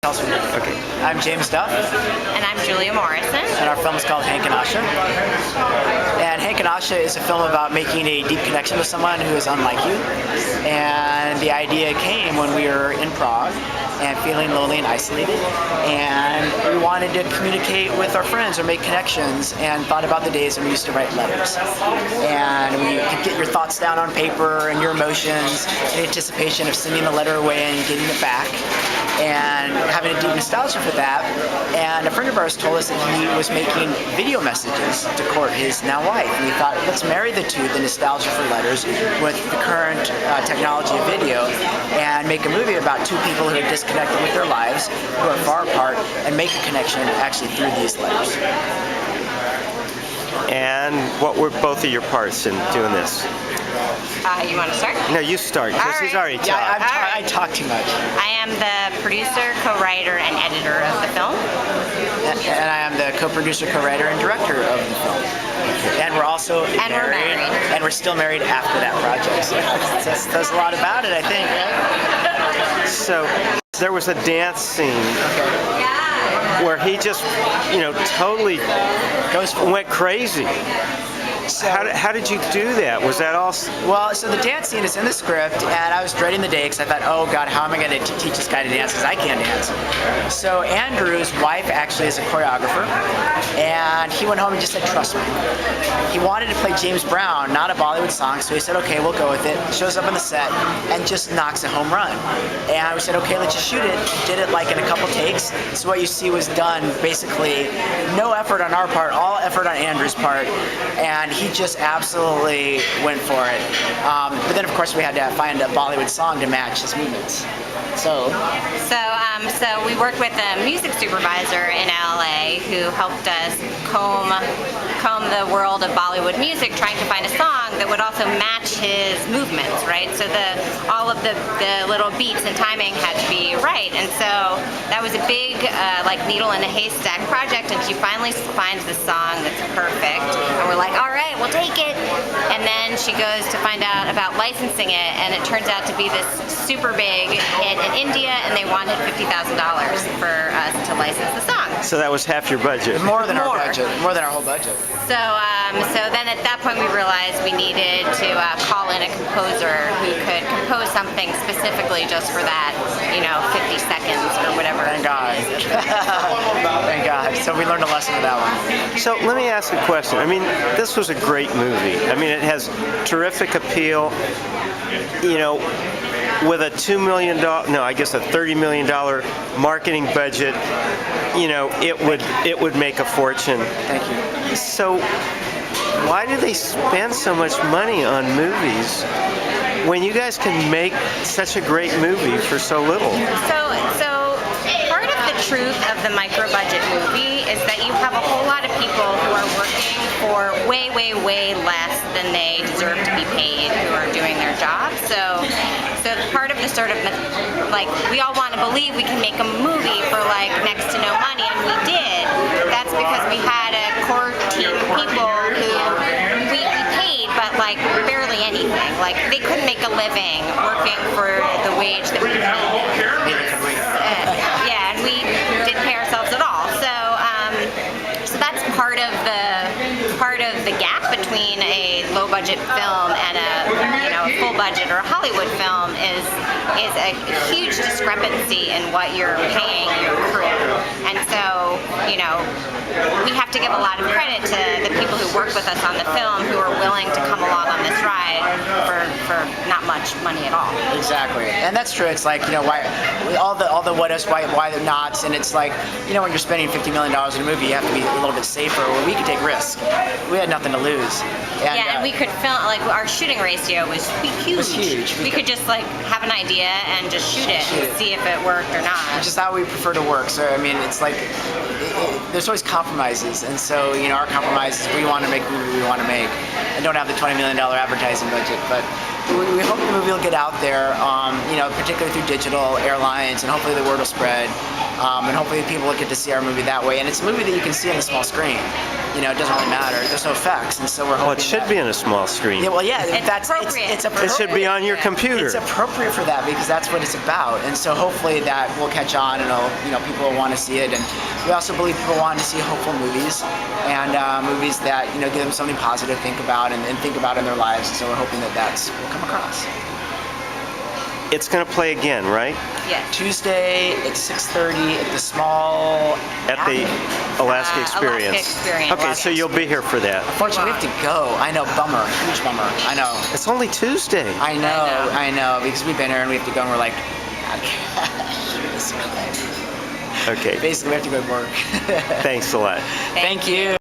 Okay. I'm James Duff. And I'm Julia Morrison. And our film is called Hank and Asha. And Hank and Asha is a film about making a deep connection with someone who is unlike you. And the idea came when we were in Prague and feeling lonely and isolated. And we wanted to communicate with our friends or make connections and thought about the days when we used to write letters. And we could get your thoughts down on paper and your emotions in anticipation of sending the letter away and getting it back. And having a deep nostalgia for that. And a friend of ours told us that he was making video messages to court his now wife. And we thought, let's marry the two, the nostalgia for letters, with the current technology of video, and make a movie about two people who are disconnected with their lives, who are far apart, and make a connection actually through these letters. And what were both of your parts in doing this? You want to start? No, you start, because he's already talked. Yeah, I talk too much. I am the producer, co-writer, and editor of the film. And I am the co-producer, co-writer, and director of the film. And we're also married. And we're still married after that project. So that says a lot about it, I think. So there was a dance scene where he just, totally went crazy. So how did you do that? Was that all? Well, so the dance scene is in the script, and I was dreading the day because I thought, oh God, how am I going to teach this guy to dance? Because I can't dance. So Andrew's wife actually is a choreographer, and he went home and just said, trust me. He wanted to play James Brown, not a Bollywood song, so he said, okay, we'll go with it. Shows up on the set and just knocks a home run. And we said, okay, let's just shoot it. Did it like in a couple takes. So what you see was done basically no effort on our part, all effort on Andrew's part, and he just absolutely went for it. But then, of course, we had to find a Bollywood song to match his movements. So we worked with a music supervisor in LA who helped us comb the world of Bollywood music, trying to find a song that would also match his movements, right? So all of the little beats and timing had to be right, and so that was a big needle in a haystack project. And she finally finds the song that's perfect, and we're like, all right, we'll take it. And then she goes to find out about licensing it, and it turns out to be this super big hit in India, and they wanted $50,000 for us to license the song. So that was half your budget. More than our budget. More than our whole budget. So then at that point we realized we needed to call in a composer who could compose something specifically just for that, 50 seconds or whatever. Thank God. Thank God. So we learned a lesson with that one. So let me ask a question. I mean, this was a great movie. I mean, it has terrific appeal. With a $2 million, a $30 million marketing budget, it would make a fortune. Thank you. So why do they spend so much money on movies when you guys can make such a great movie for so little? So part of the truth of the micro-budget movie is that you have a whole lot of people who are working for way, way, way less than they deserve to be paid, who are doing their job. So part of the sort of, we all want to believe we can make a movie for next to no money, and we did. That's because we had a core team of people who we paid, but barely anything. They couldn't make a living working for the wage that we paid. And we didn't pay ourselves at all. So that's part of the gap between a low budget film and a full budget or a Hollywood film is a huge discrepancy in what you're paying your crew. And so, we have to give a lot of credit to the people who work with us on the film, who are willing to come along on this ride for not much money at all. Exactly, and that's true. It's why all the what ifs, why the nots, and it's when you're spending $50 million in a movie, you have to be a little bit safer. Where we could take risks. We had nothing to lose. And we could film our shooting ratio was huge. It was huge. We could just have an idea and just shoot it and see if it worked or not. Which is how we prefer to work. So it's there's always compromises, and so our compromise is we want to make the movie we want to make, and don't have the $20 million advertising budget, but we hope the movie will get out there, particularly through digital, airlines, and hopefully the word will spread. and hopefully people get to see our movie that way. And it's a movie that you can see on the small screen. You know, it doesn't really matter. There's no effects, and so we're hoping. Well, it should that, be in a small screen. Yeah, well, yeah, It's appropriate. It's appropriate. It should be on your computer. It's appropriate for that because that's what it's about, and so hopefully that will catch on, and people will want to see it. And we also believe people want to see hopeful movies and movies that give them something positive to think about and think about in their lives. And so we're hoping that will come across. It's going to play again, right? Yes. Tuesday at 6:30 at the small. At the Alaska Experience. Alaska Experience. Okay, so you'll be here for that. Unfortunately, we have to go. I know, bummer, huge bummer. I know. It's only Tuesday. I know, because we've been here and we have to go and we're like, Okay. basically we have to go to work. Thanks a lot. Thank you.